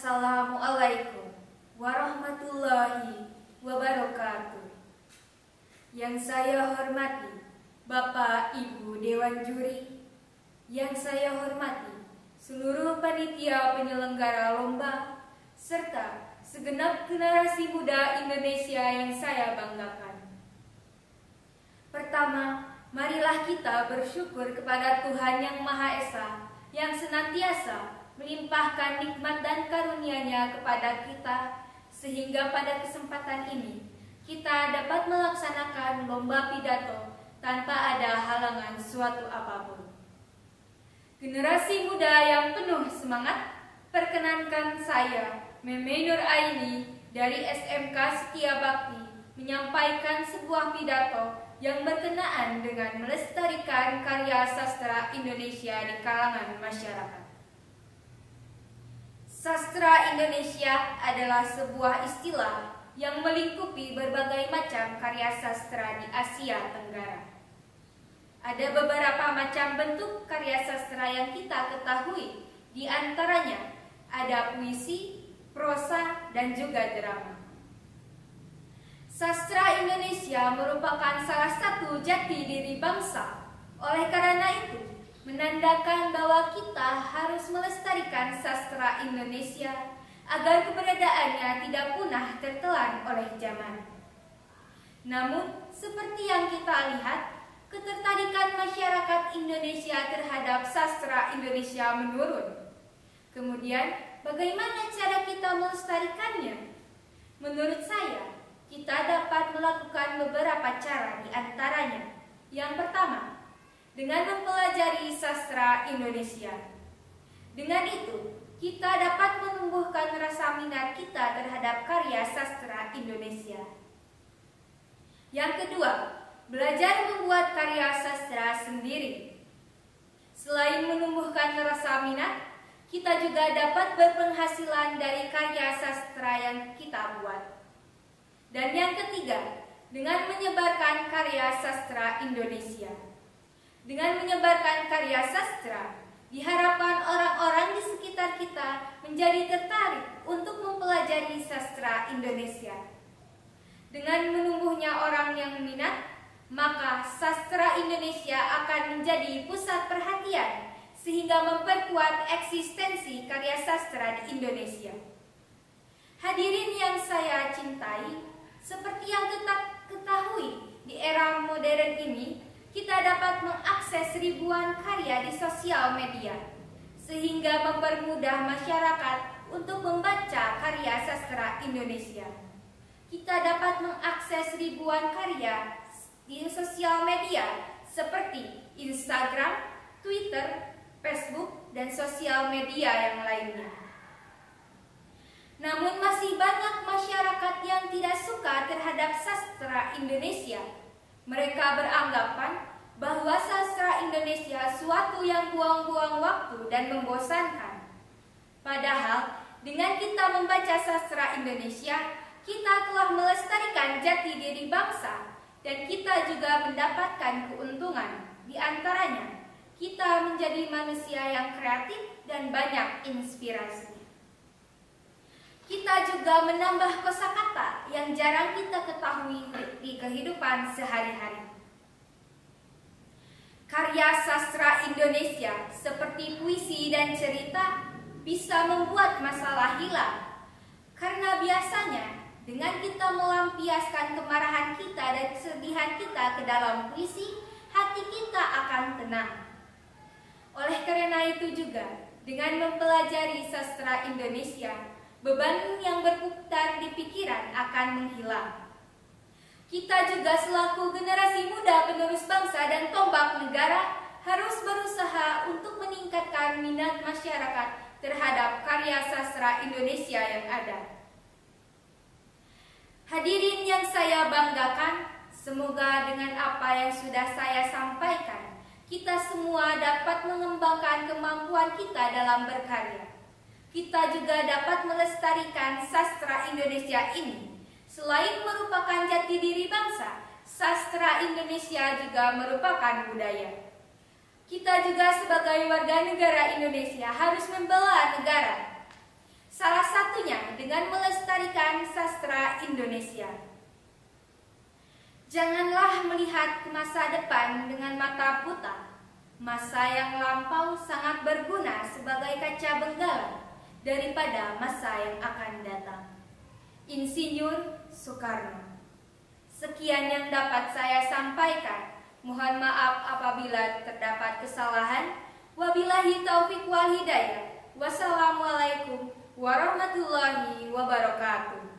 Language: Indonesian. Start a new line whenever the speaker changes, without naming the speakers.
Assalamualaikum warahmatullahi wabarakatuh. Yang saya hormati Bapak Ibu Dewan Juri, yang saya hormati seluruh panitia penyelenggara lomba, serta segenap generasi muda Indonesia yang saya banggakan. Pertama, marilah kita bersyukur kepada Tuhan Yang Maha Esa yang senantiasa melimpahkan nikmat dan karunia-Nya kepada kita, sehingga pada kesempatan ini kita dapat melaksanakan lomba pidato tanpa ada halangan suatu apapun. Generasi muda yang penuh semangat, perkenankan saya, Meme Nur Aini dari SMK Setia Bakti, menyampaikan sebuah pidato yang berkenaan dengan melestarikan karya sastra Indonesia di kalangan masyarakat. Sastra Indonesia adalah sebuah istilah yang melingkupi berbagai macam karya sastra di Asia Tenggara. Ada beberapa macam bentuk karya sastra yang kita ketahui, di antaranya ada puisi, prosa, dan juga drama. Sastra Indonesia merupakan salah satu jati diri bangsa. Oleh karena itu, menandakan bahwa kita harus melestarikan sastra Indonesia agar keberadaannya tidak punah tertelan oleh zaman. Namun, seperti yang kita lihat, ketertarikan masyarakat Indonesia terhadap sastra Indonesia menurun. Kemudian, bagaimana cara kita melestarikannya? Menurut saya, kita dapat melakukan beberapa cara, di antaranya. Yang pertama, dengan mempelajari sastra Indonesia. Dengan itu, kita dapat menumbuhkan rasa minat kita terhadap karya sastra Indonesia. Yang kedua, belajar membuat karya sastra sendiri. Selain menumbuhkan rasa minat, kita juga dapat berpenghasilan dari karya sastra yang kita buat. Dan yang ketiga, dengan menyebarkan karya sastra Indonesia. Dengan menyebarkan karya sastra, diharapkan orang-orang di sekitar kita menjadi tertarik untuk mempelajari sastra Indonesia. Dengan menumbuhnya orang yang minat, maka sastra Indonesia akan menjadi pusat perhatian, sehingga memperkuat eksistensi karya sastra di Indonesia. Hadirin yang saya cintai, seperti yang kita ketahui, di era modern ini, kita dapat mengakses ribuan karya di sosial media, sehingga mempermudah masyarakat untuk membaca karya sastra Indonesia. Kita dapat mengakses ribuan karya di sosial media seperti Instagram, Twitter, Facebook, dan sosial media yang lainnya. Namun masih banyak masyarakat yang tidak suka terhadap sastra Indonesia. Mereka beranggapan bahwa sastra Indonesia suatu yang buang-buang waktu dan membosankan. Padahal, dengan kita membaca sastra Indonesia, kita telah melestarikan jati diri bangsa, dan kita juga mendapatkan keuntungan. Di antaranya, kita menjadi manusia yang kreatif dan banyak inspirasi. Kita juga menambah kosakata yang jarang kita ketahui di kehidupan sehari-hari. Karya sastra Indonesia seperti puisi dan cerita bisa membuat masalah hilang. Karena biasanya dengan kita melampiaskan kemarahan kita dan kesedihan kita ke dalam puisi, hati kita akan tenang. Oleh karena itu juga, dengan mempelajari sastra Indonesia, beban yang berputar di pikiran akan menghilang. Kita juga selaku generasi muda penerus bangsa dan tombak negara harus berusaha untuk meningkatkan minat masyarakat terhadap karya sastra Indonesia yang ada. Hadirin yang saya banggakan, semoga dengan apa yang sudah saya sampaikan, kita semua dapat mengembangkan kemampuan kita dalam berkarya. Kita juga dapat melestarikan sastra Indonesia ini. Selain merupakan jati diri bangsa, sastra Indonesia juga merupakan budaya. Kita juga sebagai warga negara Indonesia harus membela negara. Salah bangsa Indonesia. Janganlah melihat ke masa depan dengan mata buta. Masa yang lampau sangat berguna sebagai kaca benggala daripada masa yang akan datang. Insinyur Soekarno. Sekian yang dapat saya sampaikan. Mohon maaf apabila terdapat kesalahan. Wabillahi taufiq wal hidayah. Wassalamualaikum warahmatullahi wabarakatuh.